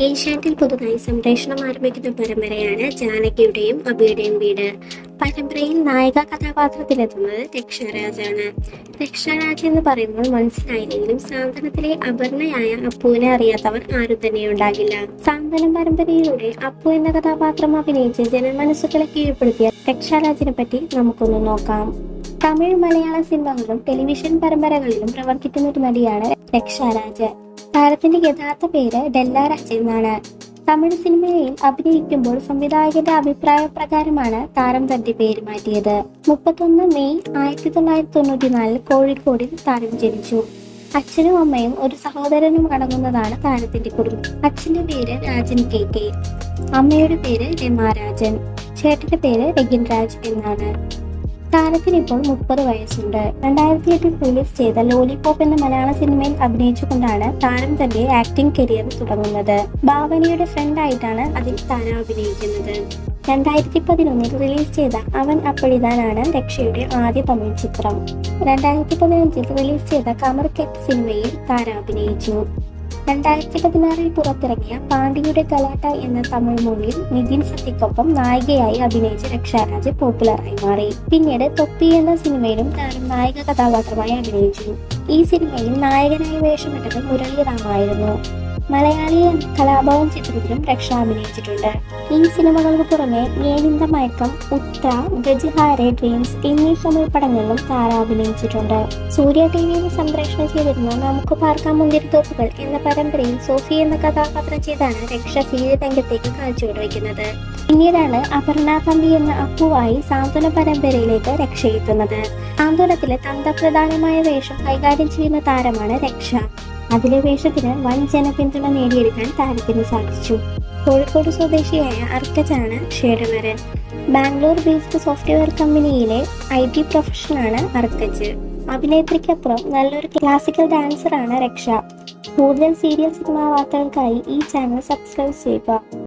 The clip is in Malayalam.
ഏഷ്യാനെറ്റിൽ പുതുതായി സംപ്രേഷണം ആരംഭിക്കുന്ന പരമ്പരയാണ് ജാനകിയുടെയും അഭിയുടെയും വീട്. പരമ്പരയിൽ നായിക കഥാപാത്രത്തിലെത്തുന്നത് രക്ഷാരാജാണ്. രക്ഷാരാജ് എന്ന് പറയുമ്പോൾ മനസ്സിലായില്ലെങ്കിലും സാന്ത്വനത്തിലെ അപർണയായ അപ്പുവിനെ അറിയാത്തവർ ആരും തന്നെ ഉണ്ടാകില്ല. സാന്ത്വനം പരമ്പരയിലൂടെ അപ്പു എന്ന കഥാപാത്രം അഭിനയിച്ച് ജനമനസ്സുകളെ കീഴ്പ്പെടുത്തിയ രക്ഷാരാജിനെ പറ്റി നമുക്കൊന്ന് നോക്കാം. തമിഴ് മലയാള സിനിമകളിലും ടെലിവിഷൻ പരമ്പരകളിലും പ്രവർത്തിക്കുന്ന ഒരു നടിയാണ് രക്ഷാരാജ്. താരത്തിന്റെ യഥാർത്ഥ പേര് ഡെല്ല രാജ് എന്നാണ്. തമിഴ് സിനിമയിൽ അഭിനയിക്കുമ്പോൾ സംവിധായകന്റെ അഭിപ്രായ പ്രകാരമാണ് താരം തന്റെ പേര് മാറ്റിയത്. 31 മെയ് 1994 കോഴിക്കോടിൽ താരം ജനിച്ചു. അച്ഛനും അമ്മയും ഒരു സഹോദരനും അടങ്ങുന്നതാണ് താരത്തിന്റെ കുടുംബം. അച്ഛന്റെ പേര് രാജൻ KK, അമ്മയുടെ പേര് രമാരാജൻ, ചേട്ടന്റെ പേര് രഗിൻ രാജ് എന്നാണ്. താരത്തിന് ഇപ്പോൾ 30 വയസ്സുണ്ട്. 2008 റിലീസ് ചെയ്ത ലോലിപോപ്പ് എന്ന മലയാള സിനിമയിൽ അഭിനയിച്ചുകൊണ്ടാണ് താരം തന്റെ ആക്ടിംഗ് കരിയർ തുടങ്ങുന്നത്. ഭാവനയുടെ ഫ്രണ്ട് ആയിട്ടാണ് അതിൽ താരം അഭിനയിക്കുന്നത്. 2011 റിലീസ് ചെയ്ത അവൻ അപ്പഴിതാനാണ് രക്ഷയുടെ ആദ്യ തമിഴ് ചിത്രം. 2015 റിലീസ് ചെയ്ത കമർ കെറ്റ് സിനിമയിൽ താരം അഭിനയിച്ചു. 2016 പുറത്തിറങ്ങിയ പാണ്ഡ്യയുടെ ഗലാട്ട എന്ന തമിഴ് മൂവിയിൽ നിതിൻ സത്യക്കൊപ്പം നായികയായി അഭിനയിച്ച രക്ഷാരാജ് പോപ്പുലറായി മാറി. പിന്നീട് തൊപ്പി എന്ന സിനിമയിലും താരം നായിക കഥാപാത്രമായി അഭിനയിച്ചു. ഈ സിനിമയിൽ നായകനായി വേഷമിട്ടത് മുരളി റാമായിരുന്നു. മലയാളി എന്ന കലാഭവൻ ചിത്രത്തിലും രക്ഷ അഭിനയിച്ചിട്ടുണ്ട്. ഈ സിനിമകൾക്ക് പുറമെ ഏനിന്ത മയക്കം, ഉത്ര, ഗജിഹാരെ ഡ്രീംസ് എന്നീ തമിഴ് പടങ്ങളിലും താരം അഭിനയിച്ചിട്ടുണ്ട്. സൂര്യ ടിവിയിൽ സംപ്രേഷണം ചെയ്തിരുന്ന നമുക്ക് പാർക്കാം മുന്തിരിത്തോപ്പുകൾ എന്ന പരമ്പരയിൽ സോഫി എന്ന കഥാപാത്രം ചെയ്താണ് രക്ഷ സീരിയൽ രംഗത്തേക്ക് കാഴ്ചവെക്കുന്നത്. പിന്നീടാണ് അപർണ തമ്പി എന്ന അപ്പുവായി സാന്ത്വന പരമ്പരയിലേക്ക് രക്ഷ എത്തുന്നത്. സാന്ത്വനത്തിലെ തന്ത്രപ്രധാനമായ വേഷം കൈകാര്യം ചെയ്യുന്ന താരമാണ് രക്ഷ. അതിലെ വേഷത്തിന് വൻ ജനപിന്തുണ നേടിയെടുക്കാൻ താരത്തിന് സാധിച്ചു. കോഴിക്കോട് സ്വദേശിയായ അർക്കജാണ് ഷേഡമരൻ. ബാംഗ്ലൂർ ബേസ്ഡ് സോഫ്റ്റ്വെയർ കമ്പനിയിലെ IT പ്രൊഫഷനാണ് അർക്കജ്. അഭിനേത്രിക്കപ്പുറം നല്ലൊരു ക്ലാസിക്കൽ ഡാൻസറാണ് രക്ഷ. കൂടുതൽ സീരിയൽ സിനിമാ വാർത്തകൾക്കായി ഈ ചാനൽ സബ്സ്ക്രൈബ് ചെയ്യുക.